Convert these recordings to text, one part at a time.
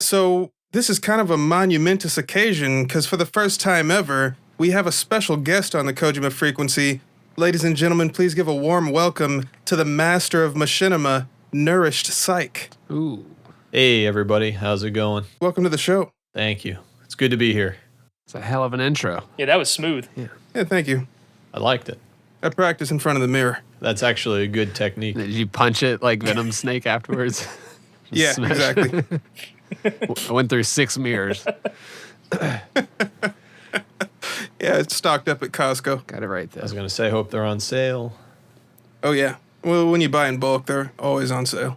So, this is kind of a monumentous occasion because for the first time ever, we have a special guest on the Kojima Frequency. Ladies and gentlemen, please give a warm welcome to the master of Machinima, NourishedPsyche. Ooh. Hey, everybody. How's it going? Welcome to the show. Thank you. It's good to be here. It's a hell of an intro. Yeah, that was smooth. Yeah, thank you. I liked it. I practice in front of the mirror. That's actually a good technique. Did you punch it like Venom Snake afterwards? Yeah, Smash. exactly. I went through 6 mirrors. Yeah, it's stocked up at Costco. Got it right I there. was going to say, hope they're on sale. Oh, yeah. Well, when you buy in bulk, they're always on sale.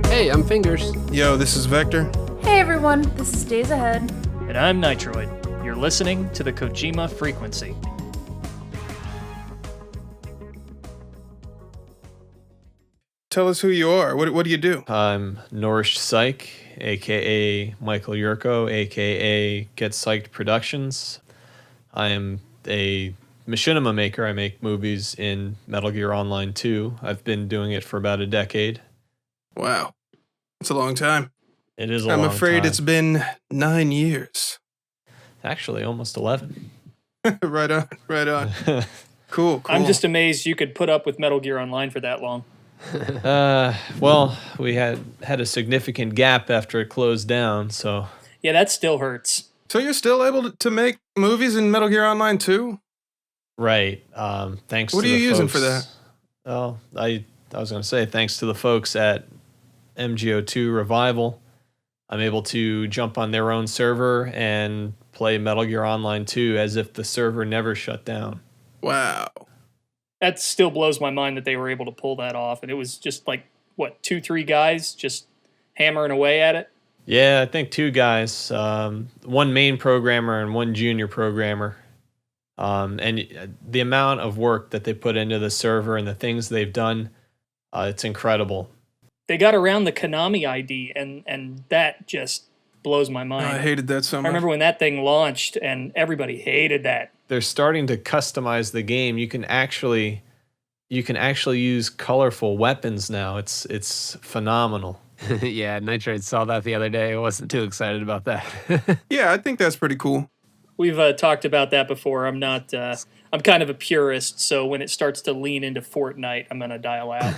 Hey, I'm Fingers. Yo, this is Vector. Hey everyone, this is Days Ahead. And I'm Nitroid. You're listening to the Kojima Frequency. Tell us who you are. What do you do? I'm NourishedPsyche, a.k.a. Michael Yurko, a.k.a. Get Psyched Productions. I am a machinima maker. I make movies in Metal Gear Online 2. I've been doing it for about a decade. Wow. It's a long time. It is a I'm long afraid time. it's been 9 years. Actually almost 11. Right on, right on. Cool. I'm just amazed you could put up with Metal Gear Online for that long. Well, we had a significant gap after it closed down, so... Yeah, that still hurts. So you're still able to make movies in Metal Gear Online 2? Right. Thanks What to are you the using folks, for that? Oh, I was going to say, thanks to the folks at MGO2 Revival, I'm able to jump on their own server and play Metal Gear Online 2 as if the server never shut down. Wow. That still blows my mind that they were able to pull that off. And it was just like, what, 2-3 guys just hammering away at it? Yeah, I think 2 guys, one main programmer and one junior programmer. And the amount of work that they put into the server and the things they've done, it's incredible. They got around the Konami ID, and that just blows my mind. I hated that so much. I remember when that thing launched, and everybody hated that. They're starting to customize the game. You can actually use colorful weapons now. It's phenomenal. Yeah, Nitroid saw that the other day. I wasn't too excited about that. Yeah, I think that's pretty cool. We've talked about that before. I'm not. I'm kind of a purist, so when it starts to lean into Fortnite, I'm gonna dial out.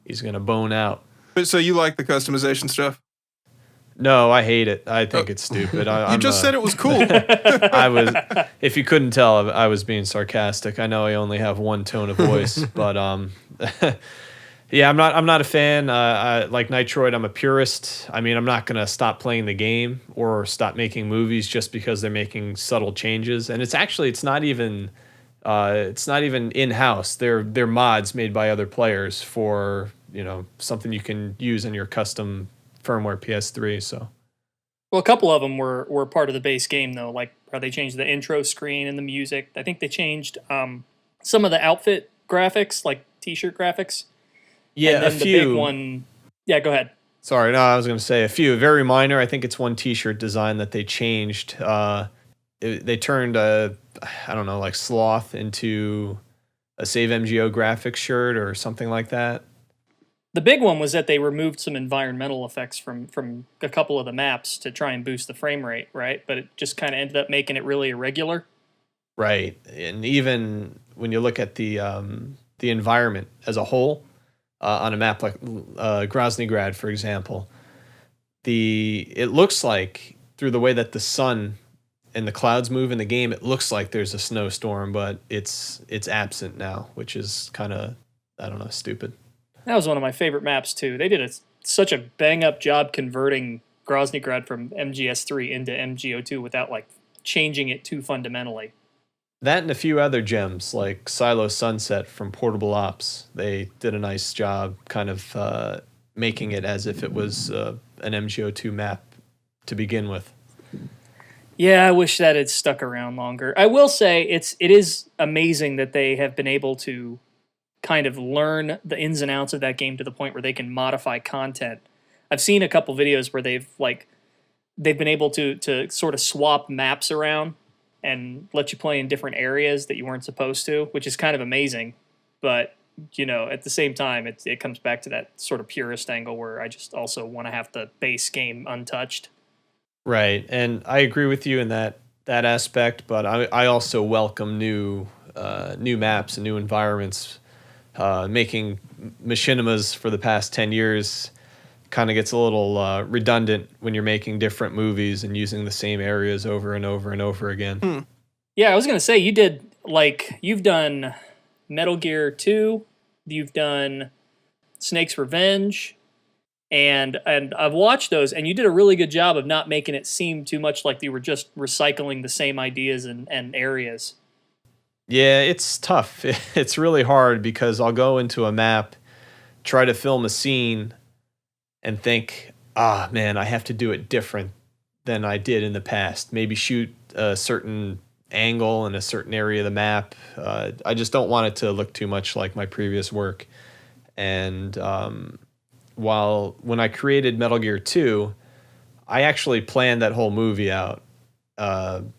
He's gonna bone out. But so you like the customization stuff? No, I hate it. I think it's stupid. You just said it was cool. I was. If you couldn't tell, I was being sarcastic. I know I only have one tone of voice, but yeah, I'm not a fan. Like Nitroid, I'm a purist. I mean, I'm not gonna stop playing the game or stop making movies just because they're making subtle changes. And it's not even in-house. They're mods made by other players for something you can use in your custom firmware PS3. So, Well, a couple of them were part of the base game, though. Like how they changed the intro screen and the music. I think they changed some of the outfit graphics, like T-shirt graphics. yeah, and then a the few. big one. Yeah, go ahead. Sorry, no, I was going to say a few. Very minor. I think it's one T-shirt design that they changed. They turned like Sloth into a Save MGO graphics shirt or something like that. The big one was that they removed some environmental effects from a couple of the maps to try and boost the frame rate, right? But it just kind of ended up making it really irregular. Right, and even when you look at the environment as a whole on a map like Groznygrad, for example, it looks like through the way that the sun and the clouds move in the game, it looks like there's a snowstorm, but it's absent now, which is kind of, I don't know, stupid. That was one of my favorite maps too. They did such a bang up job converting Groznygrad from MGS3 into MGO2 without like changing it too fundamentally. That and a few other gems like Silo Sunset from Portable Ops. They did a nice job kind of making it as if it was an MGO2 map to begin with. Yeah, I wish that had stuck around longer. I will say it is amazing that they have been able to kind of learn the ins and outs of that game to the point where they can modify content. I've seen a couple videos where they've been able to sort of swap maps around and let you play in different areas that you weren't supposed to, which is kind of amazing. But, at the same time, it comes back to that sort of purist angle where I just also want to have the base game untouched. Right, and I agree with you in that aspect, but I also welcome new maps and new environments. Making machinimas for the past 10 years kind of gets a little redundant when you're making different movies and using the same areas over and over and over again. Yeah, I was going to say, you've done Metal Gear 2, you've done Snake's Revenge, and I've watched those, and you did a really good job of not making it seem too much like you were just recycling the same ideas and areas. Yeah, it's tough. It's really hard because I'll go into a map, try to film a scene, and think, man, I have to do it different than I did in the past. Maybe shoot a certain angle in a certain area of the map. I just don't want it to look too much like my previous work. And when I created Metal Gear 2, I actually planned that whole movie out.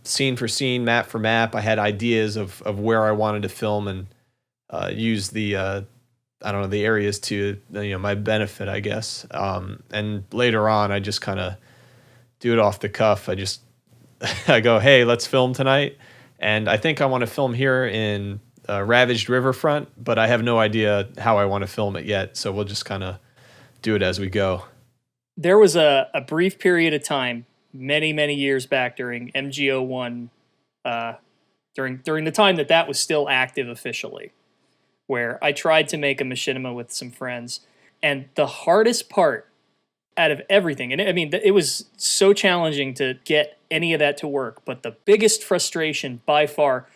Scene for scene, map for map. I had ideas of where I wanted to film and use the the areas to my benefit, I guess. And later on, I just kind of do it off the cuff. I go, hey, let's film tonight, and I think I want to film here in Ravaged Riverfront, but I have no idea how I want to film it yet. So we'll just kind of do it as we go. There was a brief period of time many years back during MGO1, during the time that was still active officially, where I tried to make a machinima with some friends, and the hardest part out of everything, and it was so challenging to get any of that to work, but the biggest frustration by far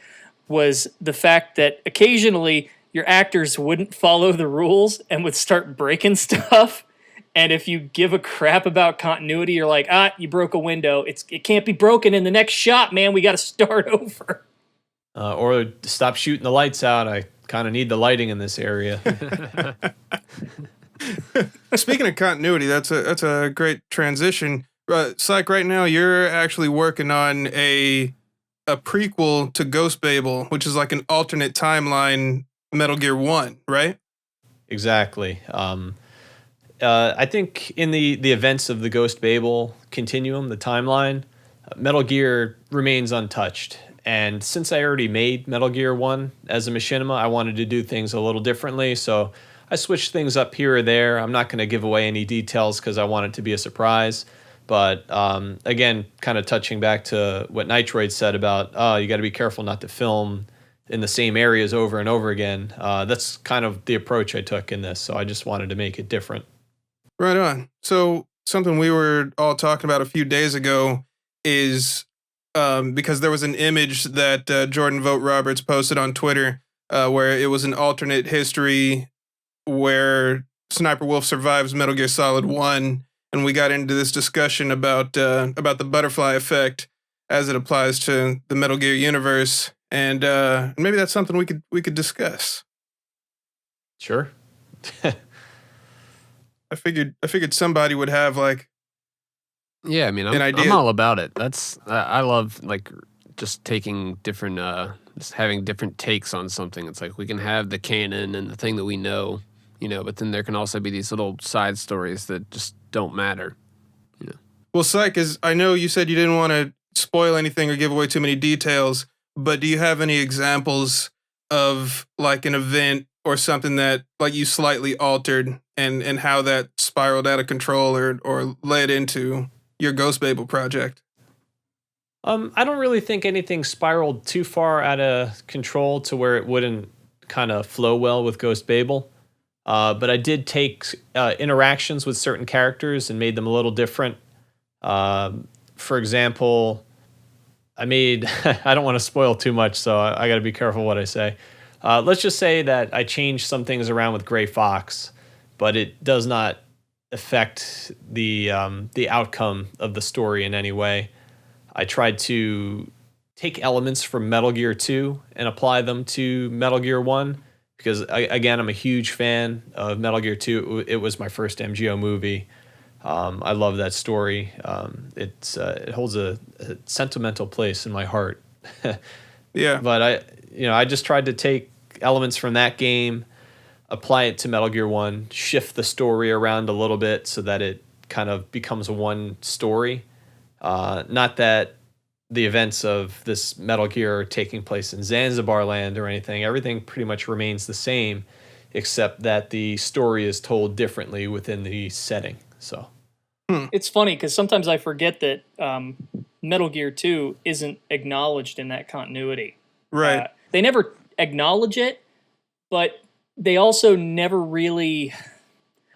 was the fact that occasionally your actors wouldn't follow the rules and would start breaking stuff. And if you give a crap about continuity, you're like, you broke a window. It can't be broken in the next shot, man. We got to start over. Or stop shooting the lights out. I kind of need the lighting in this area. Speaking of continuity, that's a great transition. Psych, right now you're actually working on a prequel to Ghost Babel, which is like an alternate timeline Metal Gear 1, right? Exactly. I think in the events of the Ghost Babel continuum, the timeline, Metal Gear remains untouched. And since I already made Metal Gear 1 as a machinima, I wanted to do things a little differently. So I switched things up here or there. I'm not going to give away any details because I want it to be a surprise. But again, kind of touching back to what Nitroid said about, you got to be careful not to film in the same areas over and over again. That's kind of the approach I took in this. So I just wanted to make it different. Right on. So something we were all talking about a few days ago is because there was an image that Jordan Vogt Roberts posted on Twitter where it was an alternate history where Sniper Wolf survives Metal Gear Solid 1, and we got into this discussion about the butterfly effect as it applies to the Metal Gear universe, and maybe that's something we could discuss. Sure. I figured somebody would have Yeah, I mean, I'm all about it. I love just taking different, just having different takes on something. It's like we can have the canon and the thing that we know, but then there can also be these little side stories that just don't matter. Well, Psych, I know you said you didn't want to spoil anything or give away too many details, but do you have any examples of an event or something that you slightly altered and how that spiraled out of control or led into your Ghost Babel project? I don't really think anything spiraled too far out of control to where it wouldn't kind of flow well with Ghost Babel. But I did take interactions with certain characters and made them a little different. For example, I don't want to spoil too much, so I got to be careful what I say. Let's just say that I changed some things around with Gray Fox, but it does not affect the outcome of the story in any way. I tried to take elements from Metal Gear 2 and apply them to Metal Gear 1 because, again, I'm a huge fan of Metal Gear 2. It was my first MGO movie. I love that story. It holds a sentimental place in my heart. Yeah. But I just tried to take elements from that game, apply it to Metal Gear 1, shift the story around a little bit so that it kind of becomes one story. Not that the events of this Metal Gear are taking place in Zanzibar land or anything. Everything pretty much remains the same, except that the story is told differently within the setting. So it's funny because sometimes I forget that Metal Gear 2 isn't acknowledged in that continuity. Right. They never acknowledge it, but they also never really,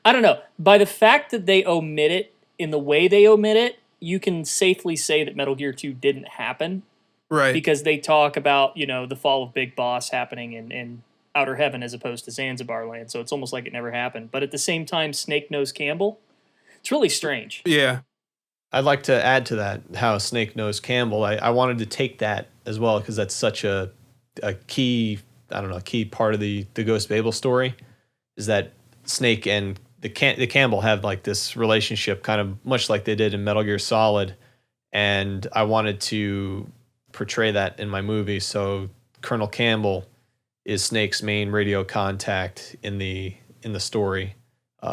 I don't know, by the fact that they omit it in the way they omit it, you can safely say that Metal Gear 2 didn't happen. Right. Because they talk about, the fall of Big Boss happening in Outer Heaven as opposed to Zanzibar land. So it's almost like it never happened. But at the same time, Snake Nose Campbell, it's really strange. Yeah. I'd like to add to that how Snake Nose Campbell, I wanted to take that as well because that's such a key, key part of the Ghost Babel story is that Snake and the Campbell have like this relationship kind of much like they did in Metal Gear Solid. And I wanted to portray that in my movie. So Colonel Campbell is Snake's main radio contact in the story,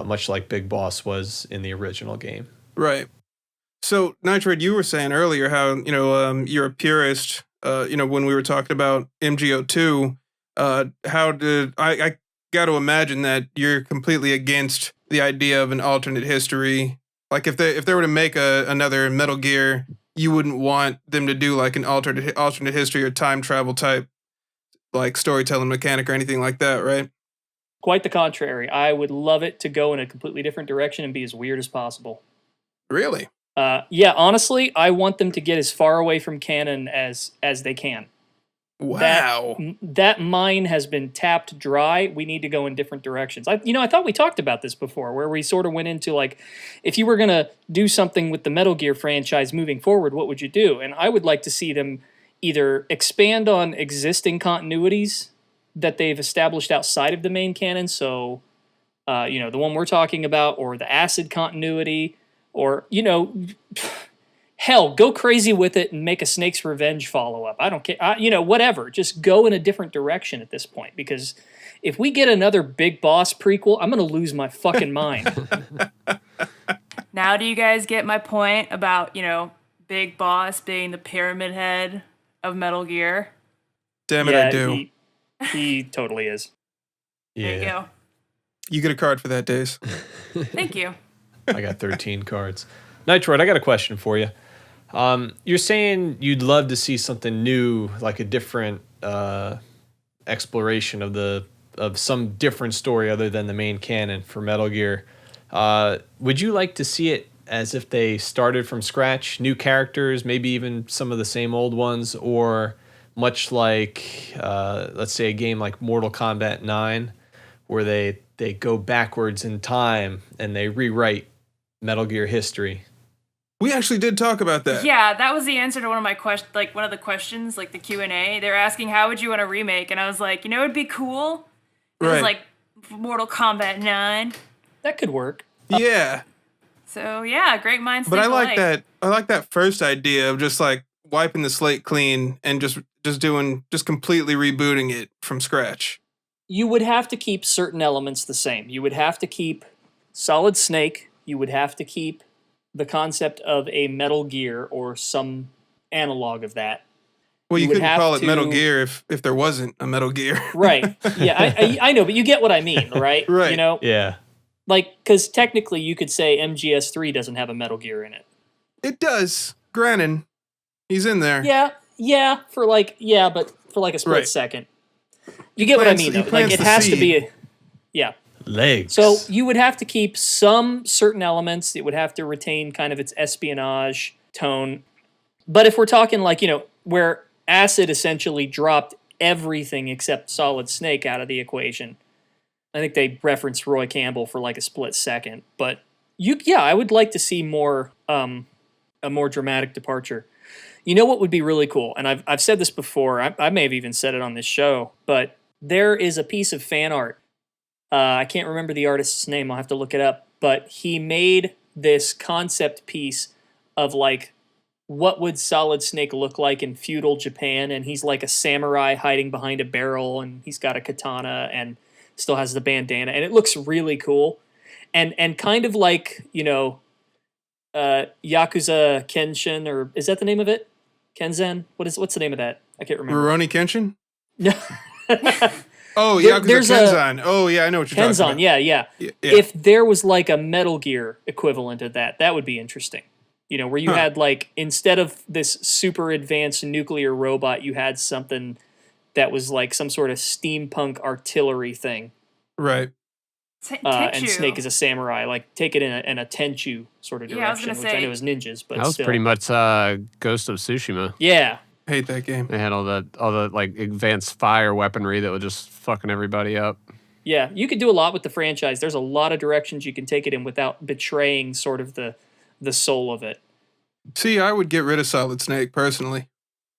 much like Big Boss was in the original game. Right. So, Nitrate, you were saying earlier how, you're a purist, when we were talking about MGO2, how did I got to imagine that you're completely against the idea of an alternate history. Like if they were to make another Metal Gear, you wouldn't want them to do like an alternate history or time travel type like storytelling mechanic or anything like that, right? Quite the contrary. I would love it to go in a completely different direction and be as weird as possible. Really? Yeah, honestly, I want them to get as far away from canon as they can. Wow. That mine has been tapped dry. We need to go in different directions. I thought we talked about this before, where we sort of went into like, if you were going to do something with the Metal Gear franchise moving forward, what would you do? And I would like to see them either expand on existing continuities that they've established outside of the main canon. So, the one we're talking about, or the acid continuity, or, hell, go crazy with it and make a Snake's Revenge follow-up. I don't care. Whatever. Just go in a different direction at this point. Because if we get another Big Boss prequel, I'm going to lose my fucking mind. Now do you guys get my point about, Big Boss being the pyramid head of Metal Gear? Damn it, I do. He totally is. There you go. You get a card for that, Days. Thank you. I got 13 cards. Nitroid, I got a question for you. You're saying you'd love to see something new, like a different exploration of some different story other than the main canon for Metal Gear. Would you like to see it as if they started from scratch, new characters, maybe even some of the same old ones, or much like, let's say, a game like Mortal Kombat 9, where they go backwards in time and they rewrite Metal Gear history? We actually did talk about that. Yeah, that was the answer to one of my questions, like one of the questions, like the Q&A. They're asking, how would you want a remake? And I was like, it'd be cool. It was like Mortal Kombat 9. That could work. Yeah. So, yeah, great minds think But I like alike. that. I like that first idea of just like wiping the slate clean and just completely rebooting it from scratch. You would have to keep certain elements the same. You would have to keep Solid Snake. You would have to keep the concept of a Metal Gear or some analog of that. Well, you couldn't call it Metal Gear if there wasn't a Metal Gear. Right. Yeah, I know, but you get what I mean, right? Right. Yeah. Like, because technically you could say MGS3 doesn't have a Metal Gear in it. It does. Granted, he's in there. Yeah, but for like a split second. You get what I mean, though. Like, it has to be yeah. Legs. So you would have to keep some certain elements. It would have to retain kind of its espionage tone. But if we're talking like, where Acid essentially dropped everything except Solid Snake out of the equation. I think they referenced Roy Campbell for like a split second. But I would like to see more a more dramatic departure. You know what would be really cool? And I've said this before. I may have even said it on this show. But there is a piece of fan art. I can't remember the artist's name. I'll have to look it up. But he made this concept piece of like what would Solid Snake look like in feudal Japan, and he's like a samurai hiding behind a barrel, and he's got a katana and still has the bandana, and it looks really cool. And kind of like, Yakuza Kenshin, or is that the name of it? Kenzen? What's the name of that? I can't remember. Rurouni Kenshin? No. Oh, Yakuza Kenzan. Oh, yeah, I know what you're talking about. Yeah. If there was like a Metal Gear equivalent of that would be interesting. Where you had like, instead of this super advanced nuclear robot, you had something that was like some sort of steampunk artillery thing. Right. And Snake is a samurai. Like, take it in a Tenchu sort of direction, which I know is ninjas, but that was still. pretty much Ghost of Tsushima. Yeah. Hate that game. They had all the like advanced fire weaponry that was just fucking everybody up. Yeah, you could do a lot with the franchise. There's a lot of directions you can take it in without betraying sort of the soul of it. See, I would get rid of Solid Snake personally.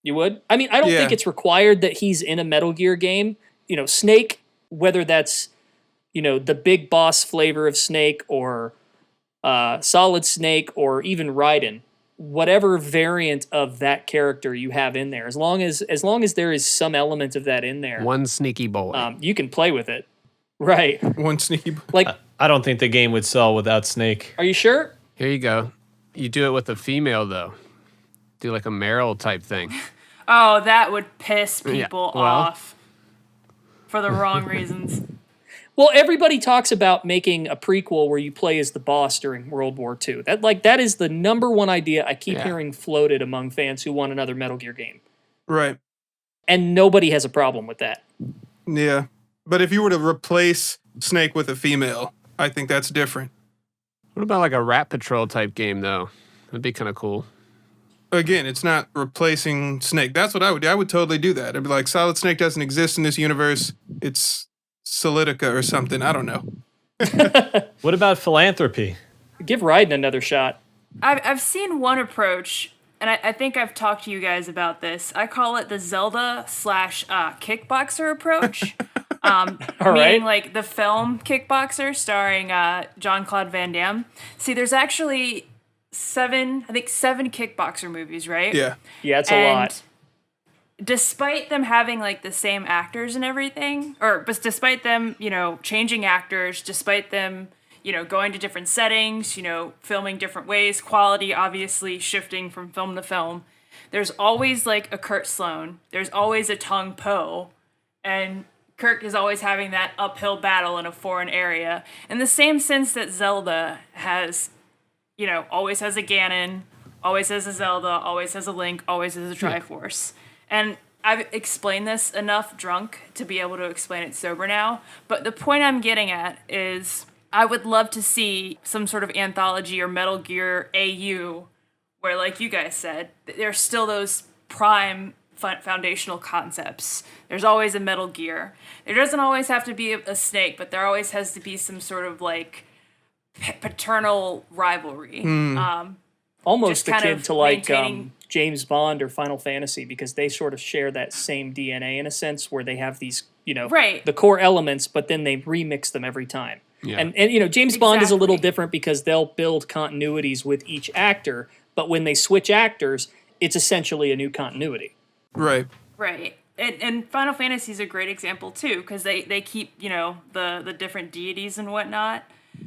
You would? I mean, I don't think it's required that he's in a Metal Gear game. Snake, whether that's the big boss flavor of Snake or Solid Snake or even Raiden, whatever variant of that character you have in there, as long as there is some element of that in there, one sneaky boy, you can play with it, right? One sneaky boy. Like, I don't think the game would sell without Snake. Are you sure? Here you go. You do it with a female though. Do like a Meryl type thing. Oh, that would piss people off for the wrong reasons. Well, everybody talks about making a prequel where you play as the boss during World War II. That is the number one idea I keep hearing floated among fans who want another Metal Gear game. Right. And nobody has a problem with that. Yeah. But if you were to replace Snake with a female, I think that's different. What about like a Rat Patrol type game though? That'd be kind of cool. Again, it's not replacing Snake. That's what I would do. I would totally do that. I'd be like, Solid Snake doesn't exist in this universe. It's Solidica or something. I don't know. What about philanthropy? Give Raiden another shot. I've seen one approach, and I think I've talked to you guys about this. I call it the Zelda / kickboxer approach. Meaning like the film Kickboxer starring Jean-Claude Van Damme. See, there's actually seven kickboxer movies, right? Yeah. Yeah, it's a lot. Despite them having like the same actors and everything, but despite them, changing actors, despite them, going to different settings, filming different ways, quality obviously shifting from film to film, there's always like a Kurt Sloan, there's always a Tong Po, and Kurt is always having that uphill battle in a foreign area. In the same sense that Zelda has, always has a Ganon, always has a Zelda, always has a Link, always has a Triforce. And I've explained this enough drunk to be able to explain it sober now. But the point I'm getting at is I would love to see some sort of anthology or Metal Gear AU where, like you guys said, there's still those prime foundational concepts. There's always a Metal Gear. There doesn't always have to be a Snake, but there always has to be some sort of like paternal rivalry. Almost akin to like James Bond or Final Fantasy, because they sort of share that same DNA in a sense, where they have these, the core elements, but then they remix them every time. Yeah. And James Bond is a little different because they'll build continuities with each actor, but when they switch actors, it's essentially a new continuity. Right. Right. And Final Fantasy is a great example too, because they keep, the different deities and whatnot.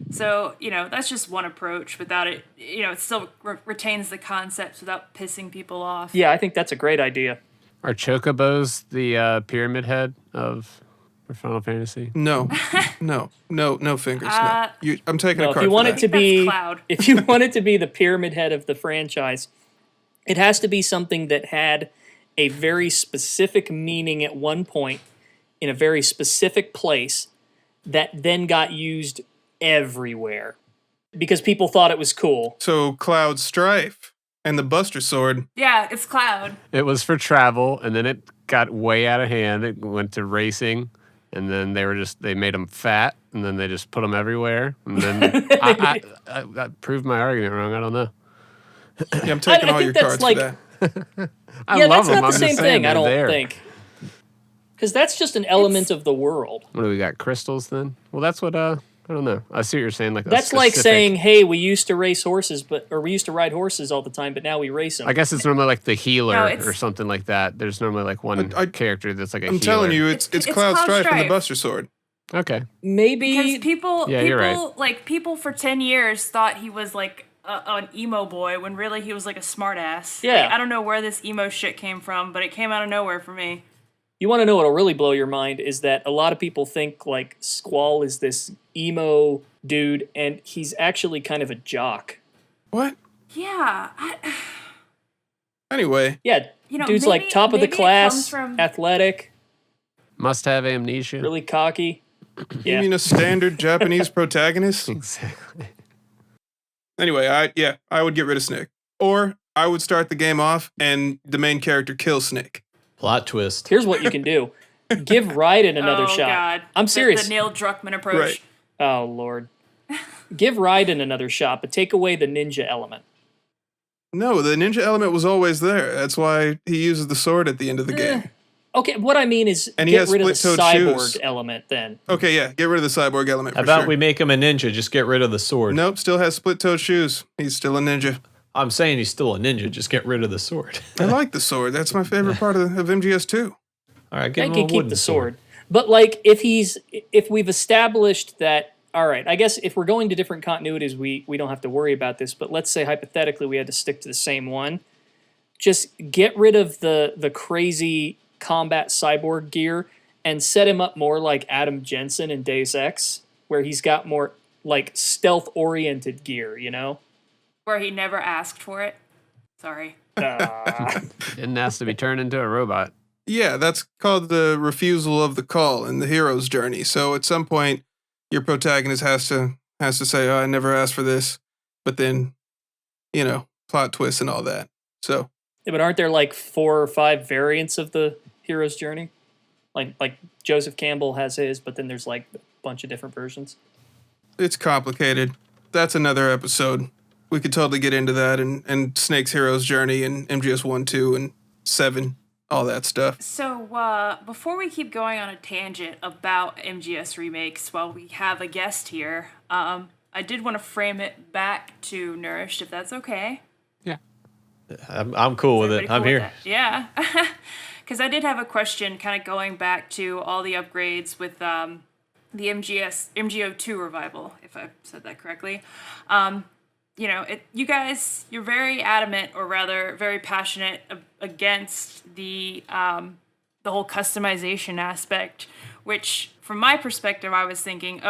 So, that's just one approach without it, it still retains the concepts without pissing people off. Yeah, I think that's a great idea. Are chocobos the pyramid head of Final Fantasy? No fingers. No. I'm taking a card. If you want for it that. to be, Cloud. if you want it to be the pyramid head of the franchise, it has to be something that had a very specific meaning at one point in a very specific place that then got used everywhere because people thought it was cool. So Cloud Strife and the Buster Sword. Yeah, it's Cloud. It was for travel, and then it got way out of hand. It went to racing, and then they made them fat, and then they just put them everywhere. And then I proved my argument wrong. I don't know. Yeah, I'm taking all your cards for that. I love that's them. not the same thing, I don't think. Because that's just an element of the world. What do we got? Crystals then? Well, that's what I don't know. I see what you're saying. Like that's like saying, "Hey, we used to race horses, or we used to ride horses all the time, but now we race them." I guess it's normally like the healer or something like that. There's normally like one character that's like a healer. I'm telling you, it's Cloud Strife and the Buster Sword. Okay. Maybe because people, you're right. like people for 10 years thought he was like an emo boy when really he was like a smartass. Yeah. Like, I don't know where this emo shit came from, but it came out of nowhere for me. You want to know what'll really blow your mind is that a lot of people think like Squall is this emo dude, and he's actually kind of a jock. What? Yeah. Anyway. Yeah, dude's like top of the class, athletic. Must have amnesia. Really cocky. You mean a standard Japanese protagonist? Exactly. Anyway, I would get rid of Snake. Or I would start the game off and the main character kills Snake. Plot twist. Here's what you can do. Give Raiden another shot. God. I'm serious. The Neil Druckmann approach. Right. Oh, Lord. Give Raiden another shot, but take away the ninja element. No, the ninja element was always there. That's why he uses the sword at the end of the game. Okay, what I mean is and get rid of the cyborg element then. Okay, yeah, get rid of the cyborg element. How about we make him a ninja, just get rid of the sword? Nope, still has split-toed shoes. He's still a ninja. I'm saying he's still a ninja, just get rid of the sword. I like the sword. That's my favorite part of MGS2. All right, give him I can keep the sword. But like if we've established that, all right, I guess if we're going to different continuities, we don't have to worry about this, but let's say hypothetically we had to stick to the same one. Just get rid of the crazy combat cyborg gear and set him up more like Adam Jensen in Deus Ex, where he's got more like stealth-oriented gear, you know? Where he never asked for it. Sorry. Didn't ask to be turned into a robot. Yeah, that's called the refusal of the call in the hero's journey. So at some point, your protagonist has to say, "Oh, I never asked for this," but then, plot twists and all that. So. Yeah, but aren't there like 4 or 5 variants of the hero's journey? Like Joseph Campbell has his, but then there's like a bunch of different versions. It's complicated. That's another episode. We could totally get into that and Snake's hero's journey and MGS 1, 2, and 7. All that stuff. So, before we keep going on a tangent about MGS remakes, while we have a guest here, I did want to frame it back to Nourished, if that's okay. Yeah. I'm cool with it. Cool I'm here. Yeah. Because I did have a question kind of going back to all the upgrades with the MGO2 revival, if I said that correctly. You guys, you're very adamant, or rather very passionate against the whole customization aspect, which from my perspective, I was thinking,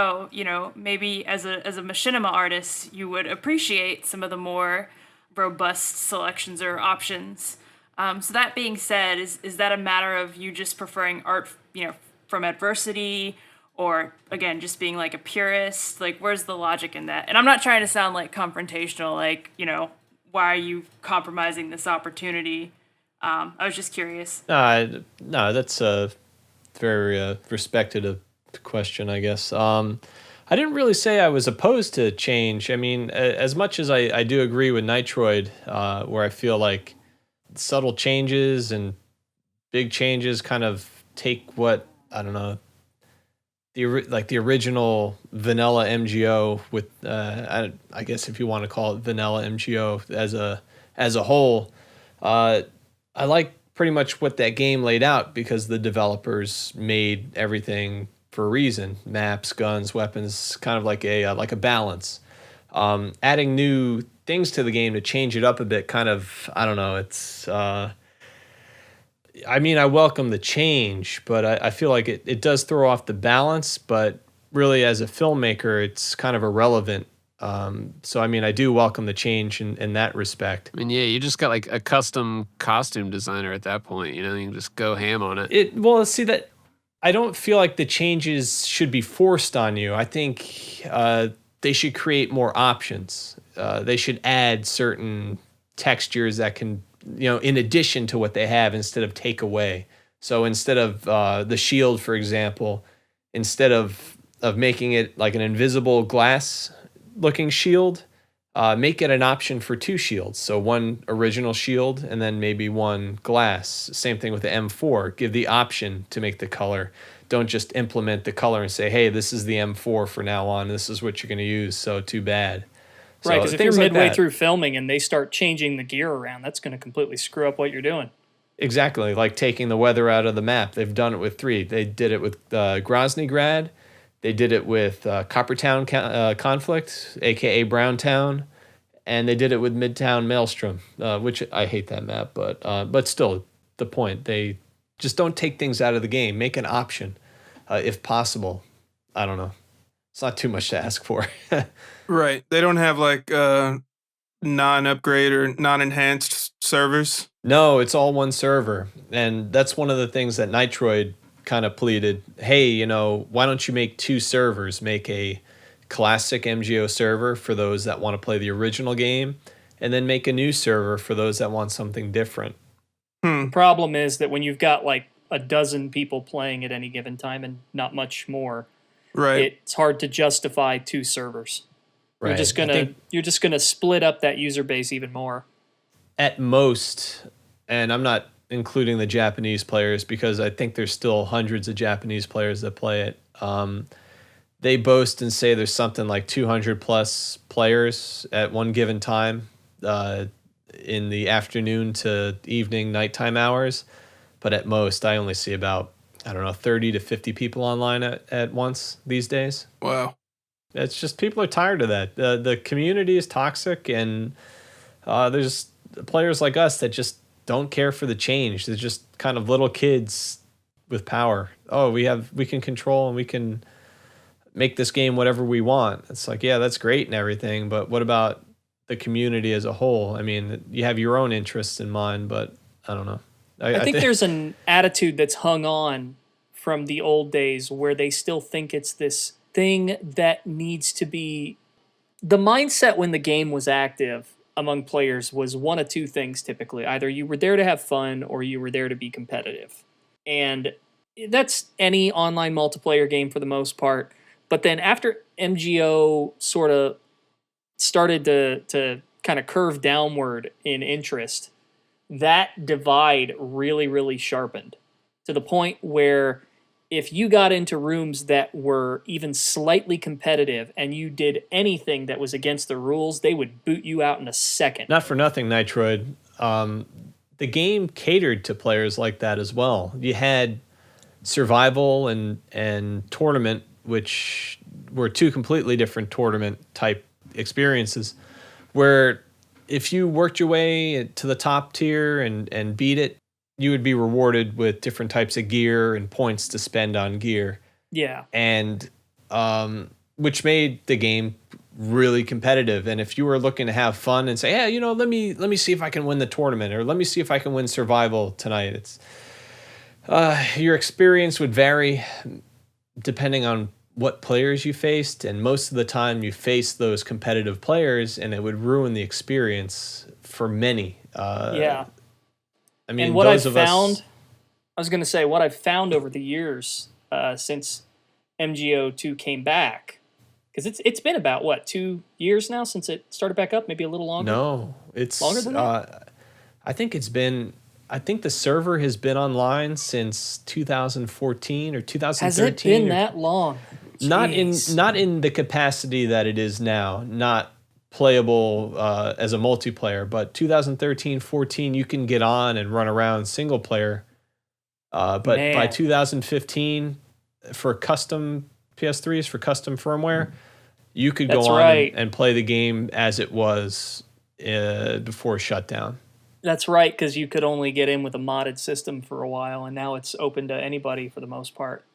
maybe as a machinima artist, you would appreciate some of the more robust selections or options. So that being said, is that a matter of you just preferring art, from adversity, or again, just being like a purist? Like, where's the logic in that? And I'm not trying to sound like confrontational, like, why are you compromising this opportunity? I was just curious. No, that's a very respected question, I guess. I didn't really say I was opposed to change. I mean, as much as I do agree with Nitroid, where I feel like subtle changes and big changes kind of take what, I don't know, the original vanilla MGO with I guess if you want to call it vanilla MGO as a whole, I like pretty much what that game laid out because the developers made everything for a reason: maps, guns, weapons, kind of like a balance. Adding new things to the game to change it up a bit, kind of, I don't know, it's I mean, I welcome the change, but I feel like it does throw off the balance, but really as a filmmaker, it's kind of irrelevant. So, I mean, I do welcome the change in that respect. I mean, yeah, you just got like a custom costume designer at that point, you can just go ham on it. Well, see, that I don't feel like the changes should be forced on you. I think they should create more options. They should add certain textures that can, in addition to what they have, instead of take away. So instead of the shield, for example, instead of making it like an invisible glass looking shield, make it an option for 2 shields. So one original shield and then maybe one glass. Same thing with the M4. Give the option to make the color. Don't just implement the color and say, hey, this is the M4 for now on. This is what you're going to use. So too bad. Right, because if you're midway through filming and they start changing the gear around, that's going to completely screw up what you're doing. Exactly, like taking the weather out of the map. They've done it with 3. They did it with Grozny Grad. They did it with Coppertown Conflict, a.k.a. Browntown. And they did it with Midtown Maelstrom, which I hate that map. But still, the point. They just don't take things out of the game. Make an option, if possible. I don't know. It's not too much to ask for. Right. They don't have like non-upgrade or non-enhanced servers. No, it's all one server. And that's one of the things that Nitroid kind of pleaded. Hey, why don't you make 2 servers? Make a classic MGO server for those that want to play the original game, and then make a new server for those that want something different. Problem is that when you've got like a dozen people playing at any given time and not much more, right, it's hard to justify 2 servers. Right. You're just gonna split up that user base even more. At most, and I'm not including the Japanese players because I think there's still hundreds of Japanese players that play it. They boast and say there's something like 200 plus players at one given time in the afternoon to evening, nighttime hours. But at most, I only see about, 30 to 50 people online at once these days. Wow. It's just people are tired of that. The community is toxic, and there's players like us that just don't care for the change. They're just kind of little kids with power. Oh, we can control and we can make this game whatever we want. It's like, yeah, that's great and everything, but what about the community as a whole? I mean, you have your own interests in mind, but I don't know. I think there's an attitude that's hung on from the old days where they still think it's this thing that needs to be... The mindset when the game was active among players was one of 2 things typically. Either you were there to have fun or you were there to be competitive. And that's any online multiplayer game for the most part. But then after MGO sort of started to kind of curve downward in interest, that divide really, really sharpened to the point where if you got into rooms that were even slightly competitive and you did anything that was against the rules, they would boot you out in a second. Not for nothing, Nitroid. The game catered to players like that as well. You had survival and tournament, which were 2 completely different tournament type experiences, where if you worked your way to the top tier and beat it, you would be rewarded with different types of gear and points to spend on gear. Yeah. And which made the game really competitive. And if you were looking to have fun and say, yeah, let me see if I can win the tournament, or let me see if I can win survival tonight, it's your experience would vary depending on what players you faced, and most of the time you faced those competitive players, and it would ruin the experience for many. Yeah. I mean, and what I've found, I was going to say, what I've found over the years since MGO2 came back, because it's been about, 2 years now since it started back up, maybe a little longer? No, it's longer than that? I think the server has been online since 2014 or 2013. Has it been that long? Jeez. Not in the capacity that it is now, not playable as a multiplayer, but 2013, 14, you can get on and run around single player. But by 2015, for custom PS3s, for custom firmware, you could go on and play the game as it was before shutdown. That's right, because you could only get in with a modded system for a while, and now it's open to anybody for the most part.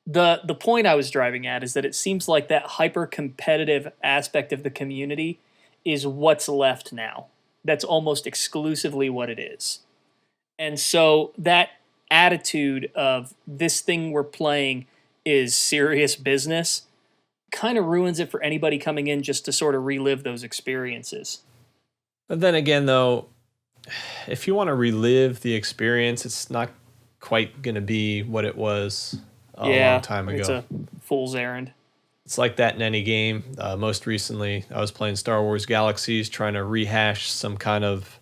The point I was driving at is that it seems like that hyper-competitive aspect of the community is what's left now. That's almost exclusively what it is. And so that attitude of this thing we're playing is serious business kind of ruins it for anybody coming in just to sort of relive those experiences. But then again, though, if you want to relive the experience, it's not quite going to be what it was a long time ago. It's a fool's errand. It's like that in any game. Most recently, I was playing Star Wars Galaxies, trying to rehash some kind of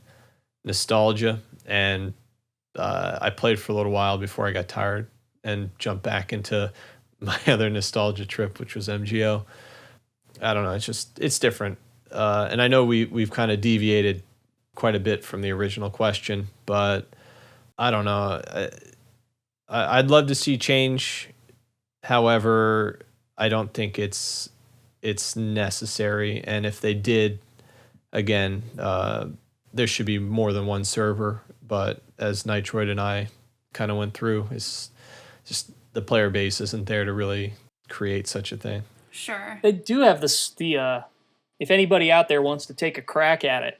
nostalgia, and I played for a little while before I got tired and jumped back into my other nostalgia trip, which was MGO. I don't know. It's different. And I know we've kind of deviated quite a bit from the original question, but I don't know. I'd love to see change. However, I don't think it's necessary. And if they did, again, there should be more than one server. But as Nitroid and I kind of went through, it's just the player base isn't there to really create such a thing. Sure. They do have the if anybody out there wants to take a crack at it,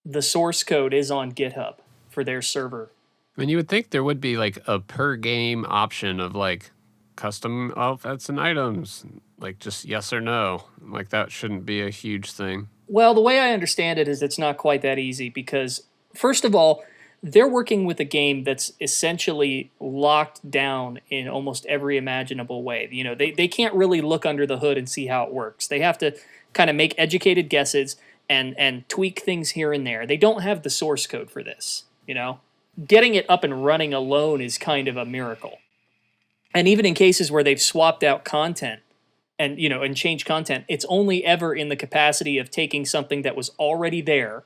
the source code is on GitHub for their server. I mean, you would think there would be like a per game option of like custom outfits and items, like just yes or no. Like that shouldn't be a huge thing. Well, the way I understand it is it's not quite that easy because, first of all, they're working with a game that's essentially locked down in almost every imaginable way. You know, they can't really look under the hood and see how it works. They have to kind of make educated guesses and tweak things here and there. They don't have the source code for this, you know? Getting it up and running alone is kind of a miracle. And even in cases where they've swapped out content and, you know, and changed content, it's only ever in the capacity of taking something that was already there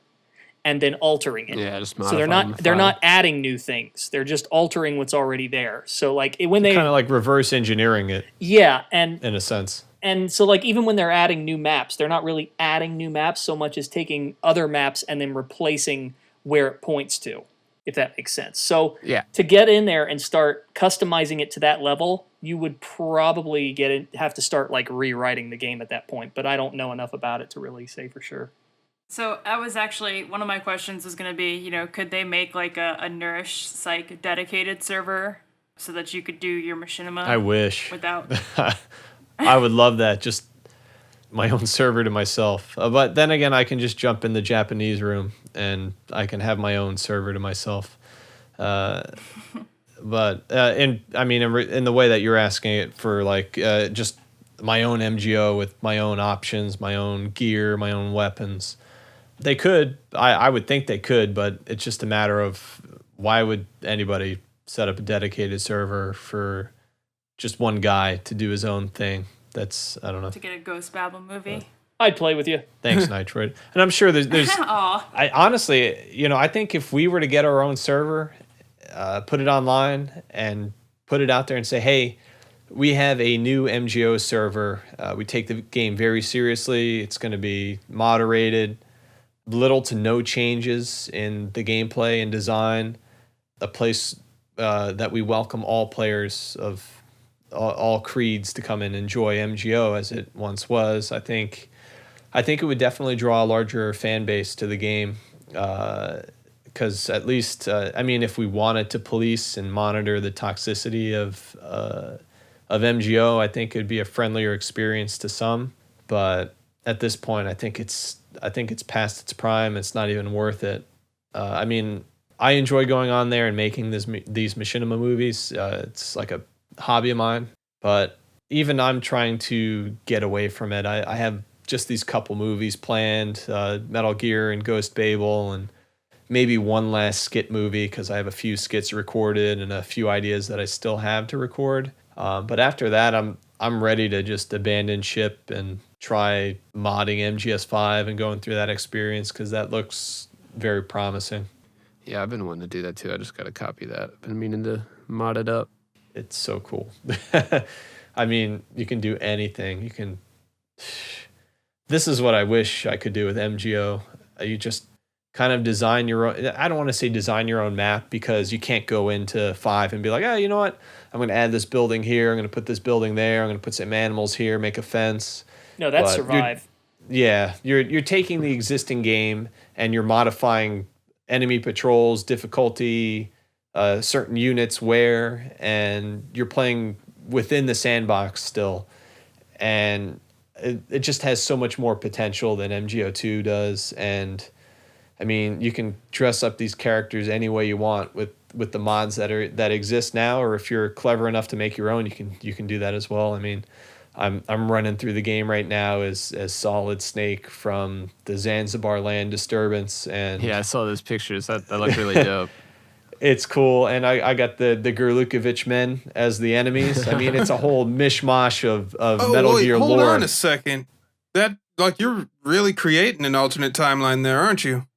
and then altering it. Yeah, just so they're not adding new things. They're just altering what's already there. So like when they kind of like reverse engineering it. Yeah, and in a sense. And so like even when they're adding new maps, they're not really adding new maps so much as taking other maps and then replacing where it points to, if that makes sense. So to get in there and start customizing it to that level, you would probably have to start like rewriting the game at that point. But I don't know enough about it to really say for sure. So that was actually one of my questions was going to be, you know, could they make like a NourishedPsyche dedicated server so that you could do your Machinima? I wish. Without. I would love that. Just my own server to myself. But then again, I can just jump in the Japanese room and I can have my own server to myself. But in the way that you're asking it for like just my own MGO with my own options, my own gear, my own weapons. They could. I would think they could, but it's just a matter of why would anybody set up a dedicated server for just one guy to do his own thing? That's, I don't know. To get a Ghost Babel movie. I'd play with you. Thanks, Nitroid. And I'm sure there's I honestly, you know, I think if we were to get our own server, put it online and put it out there and say, hey, we have a new MGO server. We take the game very seriously. It's going to be moderated. Little to no changes in the gameplay and design. A place that we welcome all players of all creeds to come and enjoy MGO as it once was. I think it would definitely draw a larger fan base to the game. Because at least, if we wanted to police and monitor the toxicity of MGO, I think it'd be a friendlier experience to some. But at this point, I think it's past its prime. It's not even worth it. I enjoy going on there and making these Machinima movies. It's like a hobby of mine. But even I'm trying to get away from it. I have just these couple movies planned, Metal Gear and Ghost Babel, and maybe one last skit movie because I have a few skits recorded and a few ideas that I still have to record. But after that, I'm ready to just abandon ship and try modding MGS5 and going through that experience because that looks very promising. Yeah, I've been wanting to do that too. I just got to copy that. I've been meaning to mod it up. It's so cool. I mean, you can do anything. This is what I wish I could do with MGO. You just kind of design your own. I don't want to say design your own map because you can't go into 5 and be like, oh, you know what? I'm going to add this building here. I'm going to put this building there. I'm going to put some animals here, make a fence. No, that's Survive. You're taking the existing game and you're modifying enemy patrols, difficulty, certain units where, and you're playing within the sandbox still. And it just has so much more potential than MGO2 does. And I mean, you can dress up these characters any way you want with the mods that exist now, or if you're clever enough to make your own, you can do that as well. I mean, I'm running through the game right now as Solid Snake from the Zanzibar land disturbance, and Yeah, I saw those pictures. That looked really dope. it's cool. And I got the Gurlukovich men as the enemies. I mean, it's a whole mishmash of Metal Gear lore. Hold on a second. That you're really creating an alternate timeline there, aren't you?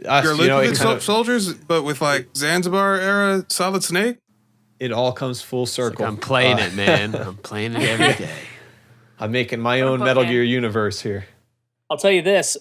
Gurlukovich soldiers, but with like Zanzibar era Solid Snake. It all comes full circle. Like I'm playing it, man. I'm playing it every day. I'm making my own Metal Gear universe here. I'll tell you this.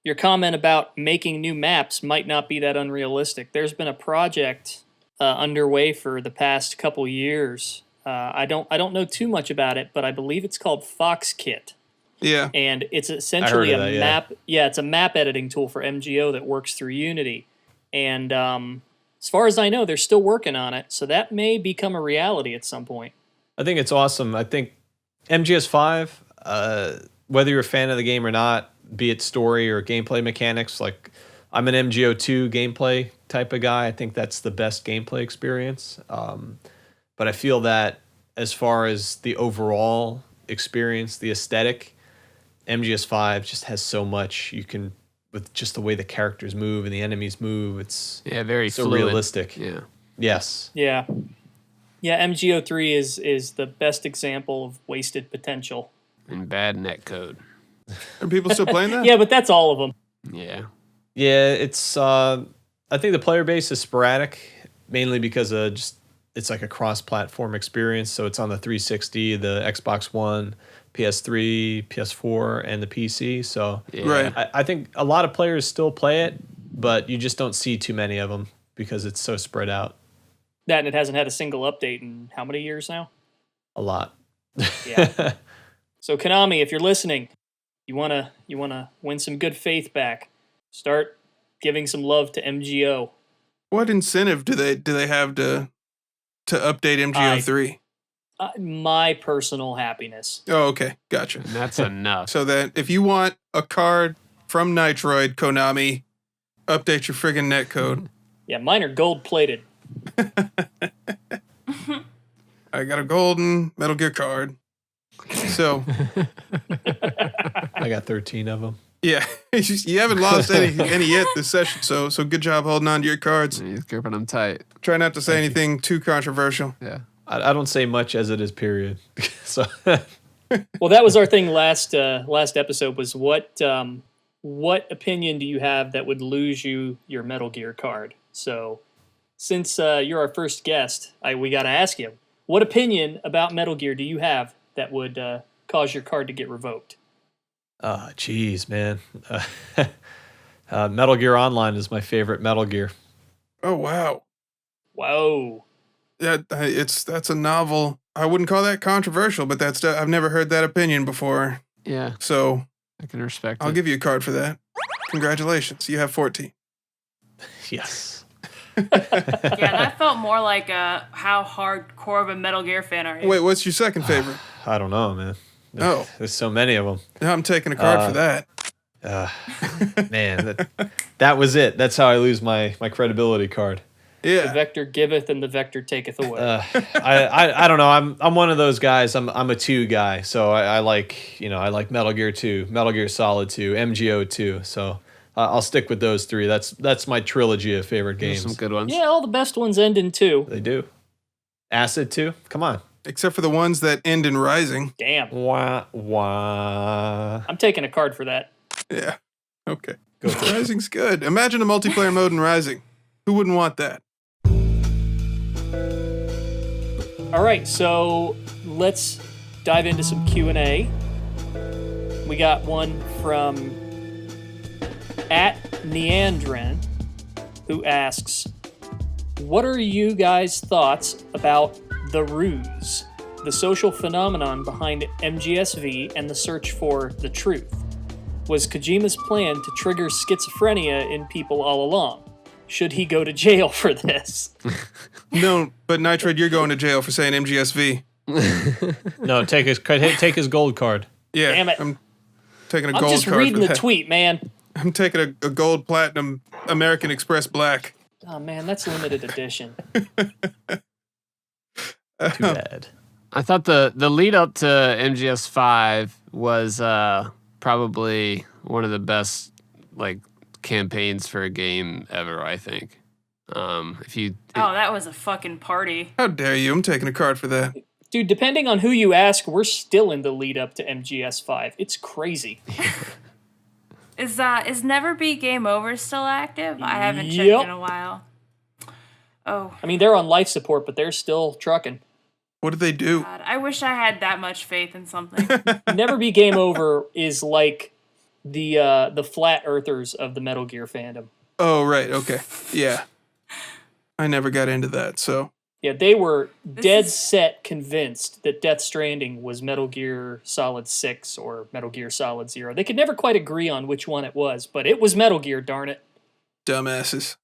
Your comment about making new maps might not be that unrealistic. There's been a project underway for the past couple years. I don't know too much about it, but I believe it's called FoxKit. Yeah. And it's essentially map. Yeah, it's a map editing tool for MGO that works through Unity. And as far as I know, they're still working on it, so that may become a reality at some point. I think it's awesome. I think MGS5, whether you're a fan of the game or not, be it story or gameplay mechanics, like I'm an MGO2 gameplay type of guy. I think that's the best gameplay experience. But I feel that as far as the overall experience, the aesthetic, MGS5 just has so much you can, with just the way the characters move and the enemies move. It's very so fluid. realistic. Yeah. Yes. Yeah. Yeah, MGO3 is the best example of wasted potential. And bad netcode. Are people still playing that? Yeah, but that's all of them. Yeah. Yeah, it's I think the player base is sporadic, mainly because of just it's like a cross-platform experience. So it's on the 360, the Xbox One, PS3, PS4, and the PC. So right. I think a lot of players still play it, but you just don't see too many of them because it's so spread out. That and it hasn't had a single update in how many years now? A lot. Yeah. So Konami, if you're listening, you wanna win some good faith back, start giving some love to MGO. What incentive do they have to update MGO3? My personal happiness. Oh, okay, gotcha. And that's enough. So that if you want a card from Nitroid, Konami, update your friggin' netcode. Yeah, mine are gold plated. I got a golden Metal Gear card. So I got 13 of them. Yeah, you haven't lost any yet this session. So good job holding on to your cards. He's gripping them tight. Try not to say anything too controversial. Yeah, I don't say much as it is. Period. So, well, that was our thing last episode. Was what opinion do you have that would lose you your Metal Gear card? So, since you're our first guest, we got to ask you, what opinion about Metal Gear do you have that would cause your card to get revoked? Oh, geez, man. Metal Gear Online is my favorite Metal Gear. Oh, wow. Whoa. Yeah, that's a novel. I wouldn't call that controversial, but I've never heard that opinion before. Yeah. So I can respect it. I'll give you a card for that. Congratulations. You have 14. Yes. Yeah, that felt more like how hardcore of a Metal Gear fan are you? Wait, what's your second favorite? I don't know, man. Oh. There's so many of them. Yeah, I'm taking a card for that. Man, that was it. That's how I lose my credibility card. Yeah. The vector giveth and the vector taketh away. I don't know. I'm one of those guys. I'm a 2 guy. So I like Metal Gear 2, Metal Gear Solid 2, MGO 2. So I'll stick with those 3. That's my trilogy of favorite games. Some good ones. Yeah, all the best ones end in 2. They do. Acid 2? Come on. Except for the ones that end in Rising. Damn. Wah, wah. I'm taking a card for that. Yeah. Okay. Rising's good. Imagine a multiplayer mode in Rising. Who wouldn't want that? All right, so let's dive into some Q&A. We got one from @Neandrin, who asks, what are you guys' thoughts about the ruse, the social phenomenon behind MGSV and the search for the truth? Was Kojima's plan to trigger schizophrenia in people all along? Should he go to jail for this? No, but Nitroid, you're going to jail for saying MGSV. No, take his gold card. Yeah, Damn it. I'm taking a gold I'm card. just reading the that. tweet, man. I'm taking a gold platinum American Express Black. Oh, man, that's limited edition. Too bad. I thought the lead up to MGS5 was probably one of the best like campaigns for a game ever. I think. That was a fucking party. How dare you? I'm taking a card for that. Dude, depending on who you ask, we're still in the lead up to MGS5. It's crazy. Is Never Be Game Over still active? I haven't checked in a while. Oh. I mean, they're on life support, but they're still trucking. What did they do? God, I wish I had that much faith in something. Never Be Game Over is like the flat earthers of the Metal Gear fandom. Oh, right. Okay. Yeah. I never got into that, so. Yeah, they were dead set convinced that Death Stranding was Metal Gear Solid 6 or Metal Gear Solid 0. They could never quite agree on which one it was, but it was Metal Gear, darn it. Dumbasses.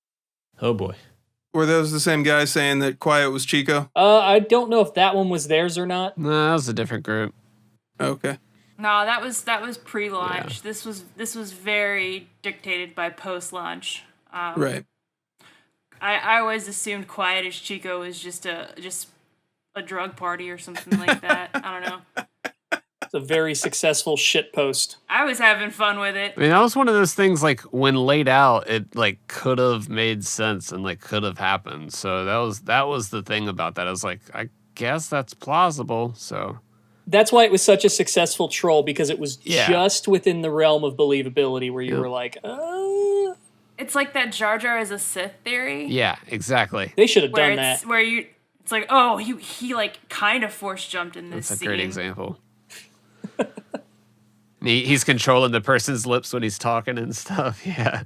Oh boy. Were those the same guys saying that Quiet was Chico? I don't know if that one was theirs or not. No, that was a different group. Okay. No, that was pre-launch. Yeah. This was very dictated by post-launch. Right. I always assumed Quiet as Chico was just a drug party or something like that. I don't know. It's a very successful shitpost. I was having fun with it. I mean, that was one of those things, like, when laid out, it, like, could have made sense and, like, could have happened. So that was the thing about that. I was like, I guess that's plausible, so. That's why it was such a successful troll, because it was just within the realm of believability where you were like, It's like that Jar Jar is a Sith theory. Yeah, exactly. They should have done that. Where it's like, oh, he like kind of force jumped in this That's a scene. great example. He's controlling the person's lips when he's talking and stuff. Yeah.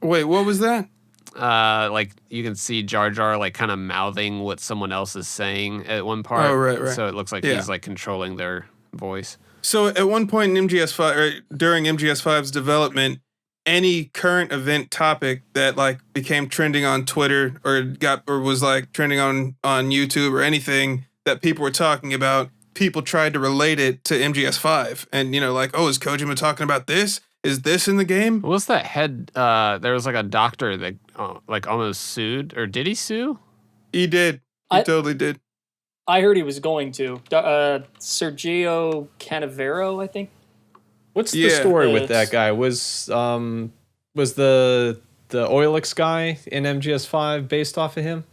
Wait, what was that? Like you can see Jar Jar like kind of mouthing what someone else is saying at one part. Oh, right. So it looks like he's like controlling their voice. So at one point in MGS5, or during MGS5's development, any current event topic that like became trending on Twitter or was like trending on YouTube or anything that people were talking about, people tried to relate it to MGS5. And, like, oh, is Kojima talking about this? Is this in the game? What's that head? There was like a doctor that like almost sued, or did he sue? He did. He totally did. I heard he was going to. Sergio Canavero, I think. What's the story with that guy? Was the Oilix guy in MGS5 based off of him?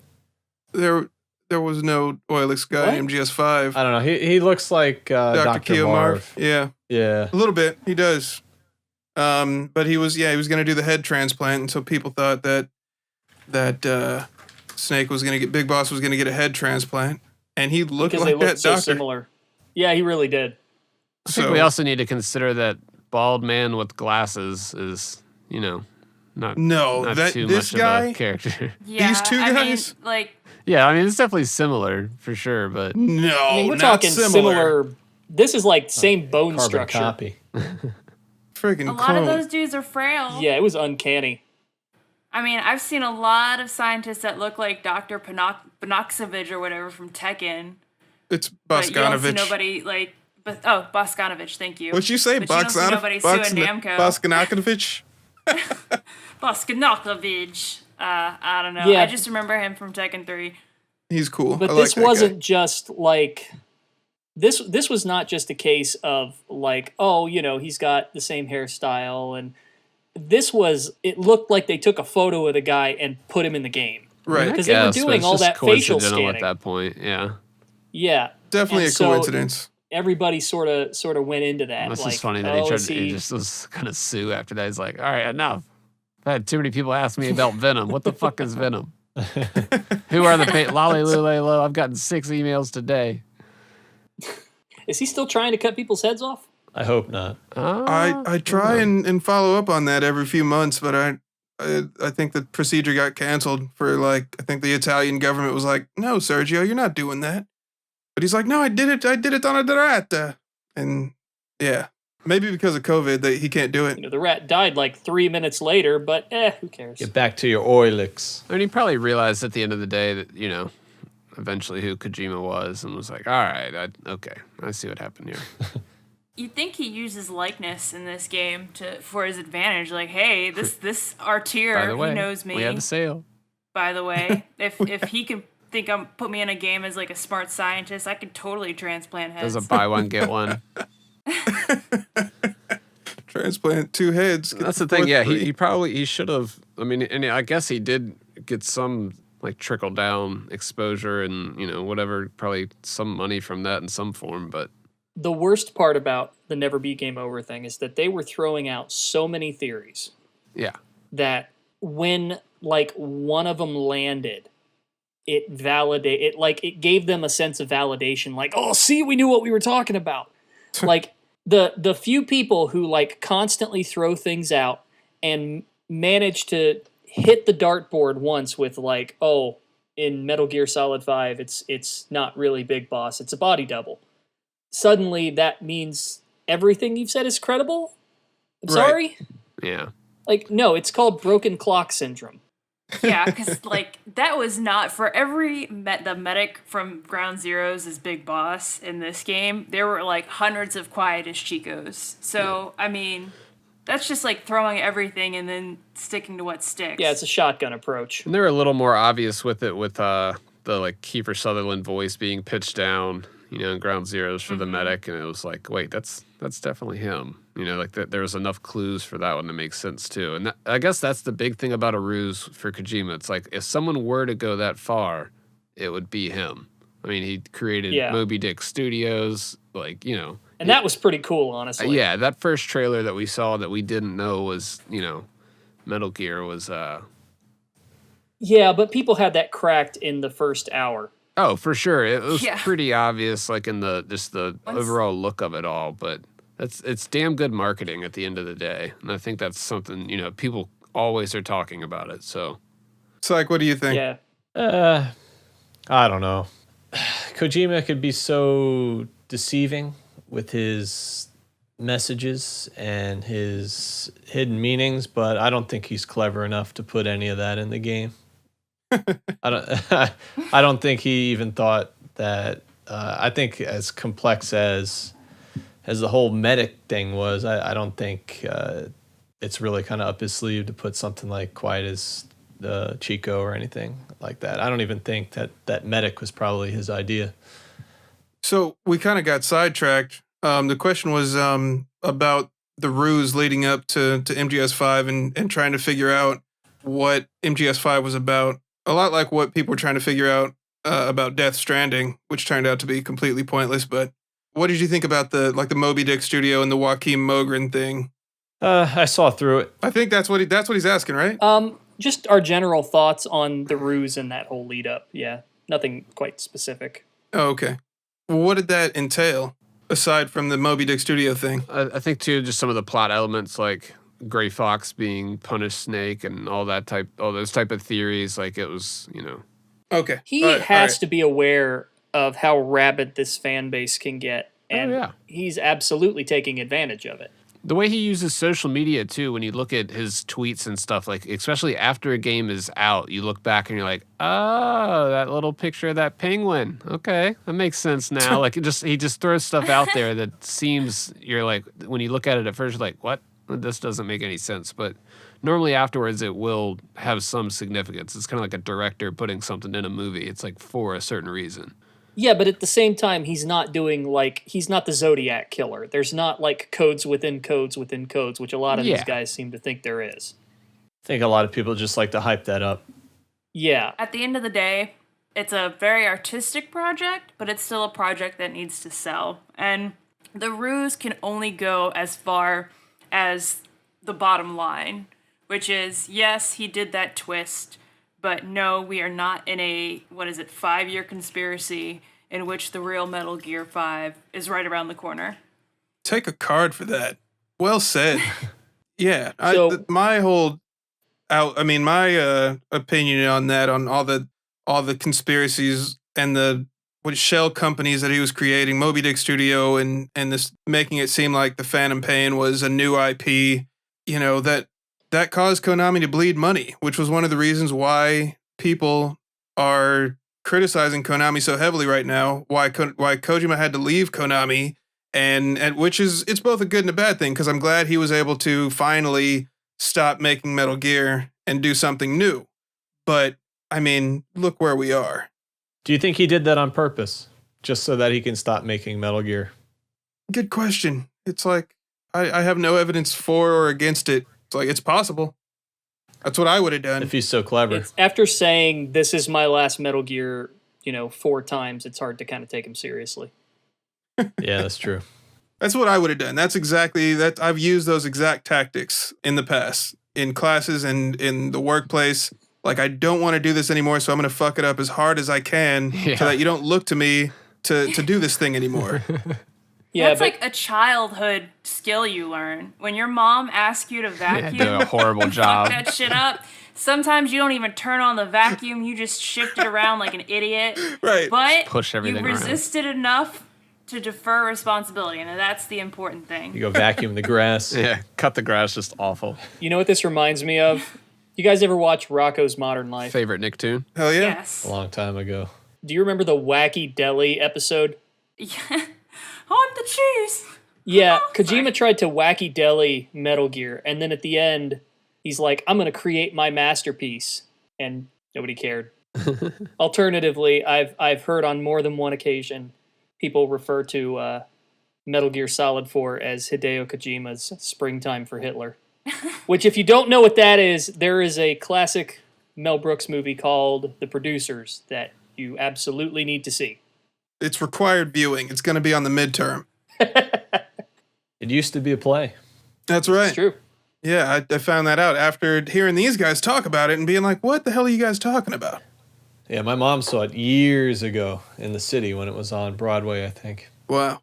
There was no Oilix guy in MGS5. I don't know. He looks like Dr. Marv. Yeah. Yeah. A little bit. He does. But he was going to do the head transplant, and so people thought that Snake was going to Big Boss was going to get a head transplant, and he looked because like they looked that so doctor. Similar. Yeah, he really did. I think we also need to consider that bald man with glasses is, not too this much guy, of a character. Yeah, these two guys, yeah, I mean it's definitely similar for sure, but no, we're not talking similar. This is like same bone Carbon structure. Copy. Freaking a lot of those dudes are frail. Yeah, it was uncanny. I mean, I've seen a lot of scientists that look like Dr. Bogdanovich or whatever from Tekken. It's But you don't see Bogdanovich. nobody like, Bogdanovich, thank you. What'd you say, But you don't see nobody suing Namco. Bogdanovich? Bogdanovich. I don't know. Yeah. I just remember him from Tekken 3. He's cool. But I this like that wasn't guy. just like this was not just a case of like, oh, he's got the same hairstyle, and it looked like they took a photo of the guy and put him in the game. Right. Because they were doing all that facial scanning at that point, yeah. Yeah. Definitely And a coincidence. Everybody sort of went into that. That's like, just funny that he just was going to sue after that. He's like, all right, enough. I had too many people ask me about Venom. What the fuck is Venom? Who are the lolly lule lo? I've gotten 6 emails today. Is he still trying to cut people's heads off? I hope not. I try and follow up on that every few months, but I think the procedure got canceled for I think the Italian government was like, no, Sergio, you're not doing that. But he's like, no, I did it on a rat. And yeah, maybe because of COVID that he can't do it. The rat died 3 minutes later, but who cares? Get back to your Oilix. I mean, he probably realized at the end of the day that, eventually who Kojima was and was like, all right, okay, I see what happened here. You'd think he uses likeness in this game for his advantage. Like, hey, this Artier, By the way, he knows me. we have a sale. By the way, if he can put me in a game as like a smart scientist, I could totally transplant heads. There's a buy one get one. Transplant 2 heads. That's the thing. Yeah, he should have. I mean, and I guess he did get some like trickle down exposure and whatever, probably some money from that in some form. But the worst part about the Never Be Game Over thing is that they were throwing out so many theories. Yeah. That when like one of them landed, it gave them a sense of validation. Like, oh, see, we knew what we were talking about. Like the few people who like constantly throw things out and manage to hit the dartboard once with like, oh, in Metal Gear Solid 5, it's not really Big Boss, it's a body double. Suddenly that means everything you've said is credible? I'm sorry? Yeah. Like, no, it's called broken clock syndrome. Yeah, because like that was not for the medic from Ground Zeroes is Big Boss in this game. There were like hundreds of quiet as Chicos. So I mean, that's just like throwing everything and then sticking to what sticks. Yeah, it's a shotgun approach. And they were a little more obvious with it, with the like Kiefer Sutherland voice being pitched down, in Ground Zeroes for the medic, and it was like, wait, that's definitely him. Like there was enough clues for that one to make sense too. And I guess that's the big thing about a ruse for Kojima. It's like if someone were to go that far, it would be him. I mean, he created Moby Dick Studios, like, And that was pretty cool, honestly. Yeah, that first trailer that we saw that we didn't know was, Metal Gear was... Yeah, but people had that cracked in the first hour. Oh, for sure. It was pretty obvious, like in the overall look of it all, but it's damn good marketing at the end of the day. And I think that's something, people always are talking about it, so... Psych, what do you think? Yeah. I don't know. Kojima could be so deceiving with his messages and his hidden meanings, but I don't think he's clever enough to put any of that in the game. I don't think he even thought that. I think as complex as the whole medic thing was, I don't think it's really kind of up his sleeve to put something like quiet as the Chico or anything like that. I don't even think that medic was probably his idea. So we kind of got sidetracked. The question was about the ruse leading up to MGS5 and trying to figure out what MGS5 was about. A lot like what people were trying to figure out about Death Stranding, which turned out to be completely pointless. But what did you think about the Moby Dick studio and the Joaquin Mogren thing? I saw through it. I think that's what he's asking, right? Just our general thoughts on the ruse and that whole lead up. Yeah, nothing quite specific. Oh, okay. Well, what did that entail aside from the Moby Dick studio thing? I think too, just some of the plot elements like Gray Fox being punished snake and all those type of theories. Like it was, Okay. He has to be aware of how rabid this fan base can get, and he's absolutely taking advantage of it. The way he uses social media too, when you look at his tweets and stuff, like especially after a game is out, you look back and you're like, oh, that little picture of that penguin. Okay, that makes sense now. Like he just throws stuff out there that seems, you're like, when you look at it at first, you're like, what? This doesn't make any sense. But normally afterwards, it will have some significance. It's kind of like a director putting something in a movie. It's like for a certain reason. Yeah, but at the same time, he's not the Zodiac killer. There's not like codes within codes within codes, which a lot of these guys seem to think there is. I think a lot of people just like to hype that up. Yeah. At the end of the day, it's a very artistic project, but it's still a project that needs to sell. And the ruse can only go as far as the bottom line, which is, yes, he did that twist, but no, we are not in a, 5-year conspiracy in which the real Metal Gear 5 is right around the corner. Take a card for that. Well said. Yeah. So, my opinion on that, on all the conspiracies and the shell companies that he was creating, Moby Dick Studio, and this making it seem like the Phantom Pain was a new IP, that caused Konami to bleed money, which was one of the reasons why people are criticizing Konami so heavily right now, why Kojima had to leave Konami, and which is, it's both a good and a bad thing, because I'm glad he was able to finally stop making Metal Gear and do something new. But, I mean, look where we are. Do you think he did that on purpose, just so that he can stop making Metal Gear? Good question. It's like, I have no evidence for or against it. It's like, it's possible. That's what I would have done. If he's so clever. After saying, this is my last Metal Gear, 4 times, it's hard to kind of take him seriously. Yeah, that's true. That's what I would have done. That's exactly that. I've used those exact tactics in the past, in classes and in the workplace. Like, I don't want to do this anymore, so I'm going to fuck it up as hard as I can so that you don't look to me to do this thing anymore. Yeah, that's like a childhood skill you learn. When your mom asks you to vacuum, do a horrible job. Fuck that shit up. Sometimes you don't even turn on the vacuum. You just shift it around like an idiot. Right. But push everything you resisted enough to defer responsibility, and that's the important thing. You go vacuum the grass. Yeah, cut the grass, just awful. You know what this reminds me of? You guys ever watch Rocko's Modern Life? Favorite Nicktoon? Hell yeah. Yes. A long time ago. Do you remember the Wacky Deli episode? Yeah. On the cheese. Yeah, Kojima tried to Wacky Deli Metal Gear, and then at the end, he's like, I'm going to create my masterpiece. And nobody cared. Alternatively, I've heard on more than one occasion people refer to Metal Gear Solid 4 as Hideo Kojima's Springtime for Hitler. Which, if you don't know what that is, there is a classic Mel Brooks movie called The Producers that you absolutely need to see. It's required viewing. It's going to be on the midterm. It used to be a play. That's right. It's true. Yeah, I found that out after hearing these guys talk about it and being like, what the hell are you guys talking about? Yeah, my mom saw it years ago in the city when it was on Broadway, I think. Wow.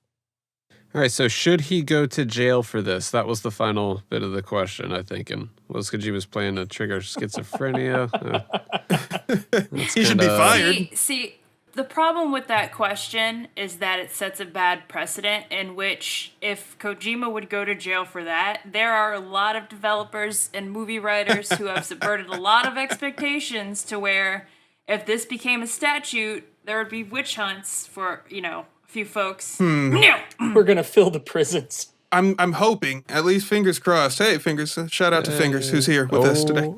All right, so should he go to jail for this? That was the final bit of the question, I think. And was Kojima's plan to trigger schizophrenia? He should be fired. See, the problem with that question is that it sets a bad precedent in which if Kojima would go to jail for that, there are a lot of developers and movie writers who have subverted a lot of expectations to where if this became a statute, there would be witch hunts for, a few folks. No. We're going to fill the prisons. I'm hoping, at least fingers crossed. Hey, Fingers, shout out to Fingers, who's here with us today.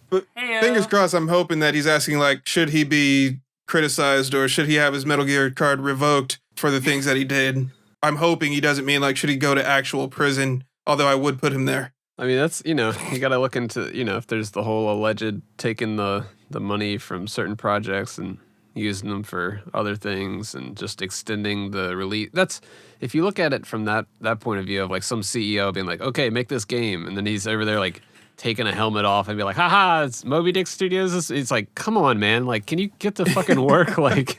But Hey-o. fingers crossed, I'm hoping that he's asking, like, should he be criticized or should he have his Metal Gear card revoked for the things that he did? I'm hoping he doesn't mean, like, should he go to actual prison, although I would put him there. I mean, that's, you got to look into, if there's the whole alleged taking the money from certain projects and using them for other things and just extending the release. That's, if you look at it from that point of view of like some CEO being like, okay, make this game. And then he's over there like taking a helmet off and be like, haha, it's Moby Dick Studios. It's like, come on, man. Like, can you get to fucking work? Like,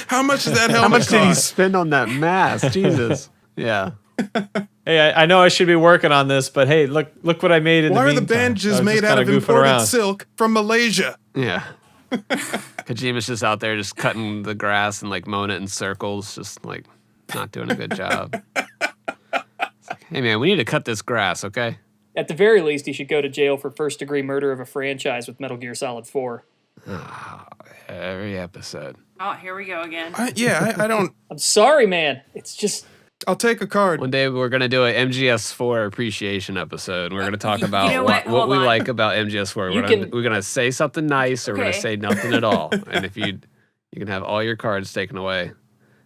How much did that helmet how much cost? did he spend on that mask? Jesus. Yeah. Hey, I know I should be working on this, but hey, look what I made in Why the are the meantime. bandages I was made just out of kinda goofing imported around. silk from Malaysia? Yeah. Kojima's just out there just cutting the grass and like mowing it in circles, just like not doing a good job. It's like, hey man, we need to cut this grass, okay? At the very least, he should go to jail for first-degree murder of a franchise with Metal Gear Solid 4. Every episode. Oh, here we go again. I don't. I'm sorry, man. It's just... I'll take a card. One day we're gonna do an MGS4 appreciation episode. We're gonna talk about know what what? we Hold on. like about MGS4. You We're gonna say something nice, or we're gonna Okay. say nothing at all. And if you can have all your cards taken away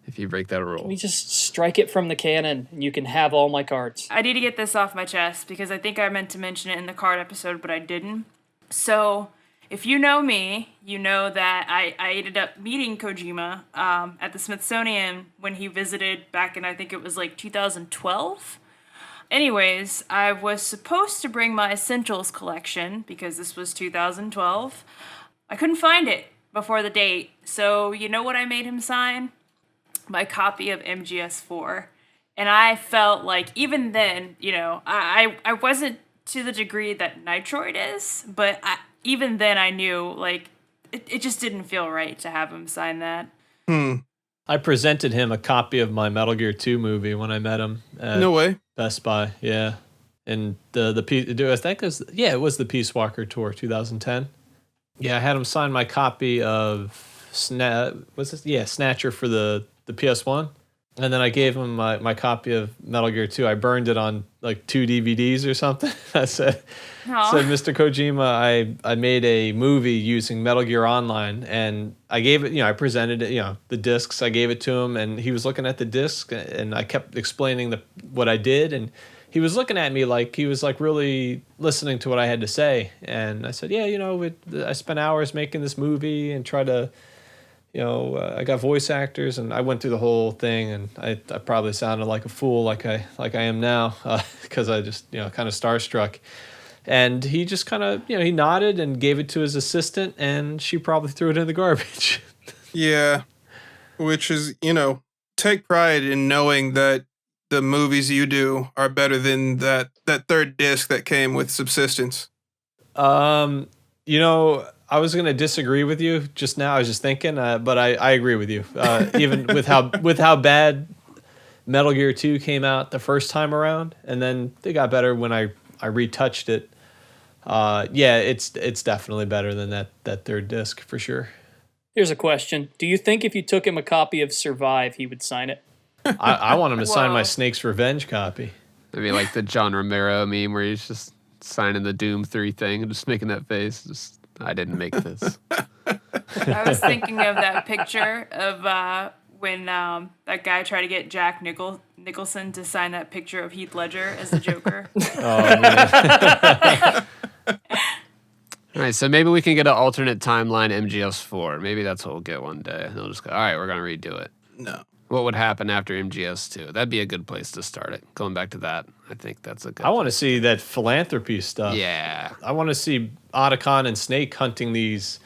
if you break that rule. Let me just strike it from the cannon, and you can have all my cards. I need to get this off my chest because I think I meant to mention it in the card episode, but I didn't. So, if you know me, you know that I ended up meeting Kojima at the Smithsonian when he visited back in, I think it was like 2012. Anyways, I was supposed to bring my Essentials collection because this was 2012. I couldn't find it before the date. So, you know what I made him sign? My copy of MGS4. And I felt like even then, I wasn't to the degree that Nitroid is, but even then I knew, like, it just didn't feel right to have him sign that. I presented him a copy of my Metal Gear 2 movie when I met him at No way. Best Buy. Yeah, and it was the Peace Walker Tour 2010. Yeah, I had him sign my copy of Snatcher for the PS1. And then I gave him my copy of Metal Gear 2. I burned it on like 2 DVDs or something. I said, Mr. Kojima, I made a movie using Metal Gear Online, and I gave it, I presented it, the discs. I gave it to him, and he was looking at the disc, and I kept explaining what I did, and he was looking at me like he was like really listening to what I had to say. And I said, I spent hours making this movie and tried to. I got voice actors, and I went through the whole thing, and I probably sounded like a fool, like I am now, because I just kind of starstruck. And he just kind of he nodded and gave it to his assistant, and she probably threw it in the garbage. Yeah, which is take pride in knowing that the movies you do are better than that third disc that came with Subsistence. I was going to disagree with you just now. I was just thinking, but I agree with you. Even with how bad Metal Gear 2 came out the first time around, and then they got better when I retouched it. It's definitely better than that third disc for sure. Here's a question. Do you think if you took him a copy of Survive, he would sign it? I want him to sign my Snake's Revenge copy. Maybe like the John Romero meme where he's just signing the Doom 3 thing and just making that face. I didn't make this. I was thinking of that picture of when that guy tried to get Jack Nicholson to sign that picture of Heath Ledger as the Joker. Oh, man. All right, so maybe we can get an alternate timeline MGS4. Maybe that's what we'll get one day. And they'll just go, all right, we're going to redo it. No. What would happen after MGS2? That'd be a good place to start it. Going back to that, I think that's a good I want to see that philanthropy stuff. Yeah. I want to see Otacon and Snake hunting these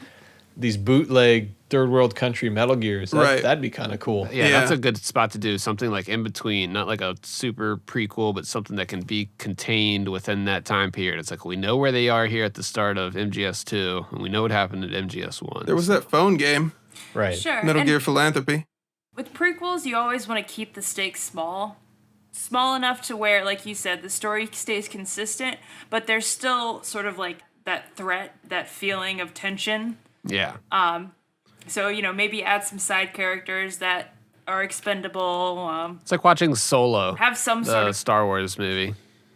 bootleg third world country Metal Gears. That'd be kind of cool. Yeah, that's a good spot to do something like in between, not like a super prequel, but something that can be contained within that time period. It's like we know where they are here at the start of MGS2, and we know what happened at MGS1. There was that phone game. Right. Sure. Metal Gear Philanthropy. With prequels, you always want to keep the stakes small enough to where, like you said, the story stays consistent, but there's still sort of like that threat, that feeling of tension. Yeah. So, maybe add some side characters that are expendable. It's like watching Solo. Have some sort of Star Wars movie.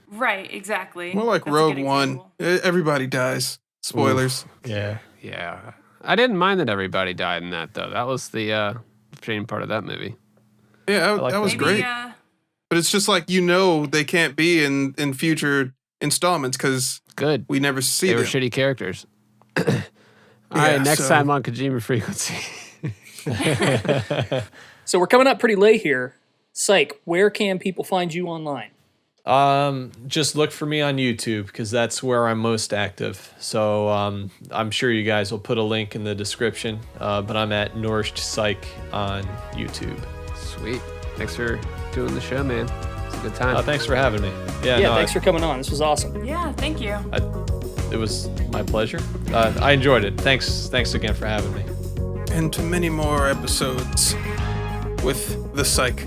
Right, exactly. More like That's Rogue One. Everybody dies. Spoilers. Oof. Yeah. Yeah. I didn't mind that everybody died in that, though. That was the shame part of that movie. Yeah, that was maybe, great. But it's just like, they can't be in future installments because we never see them. They were shitty characters. All right, next time on Kojima Frequency. So we're coming up pretty late here. Psych, where can people find you online? Just look for me on YouTube because that's where I'm most active. So I'm sure you guys will put a link in the description. But I'm at NourishedPsyche on YouTube. Sweet. Thanks for doing the show, man. It's a good time. Thanks for having me. Thanks for coming on. This was awesome. Yeah, thank you. It was my pleasure. I enjoyed it. Thanks again for having me. And to many more episodes with the Psych.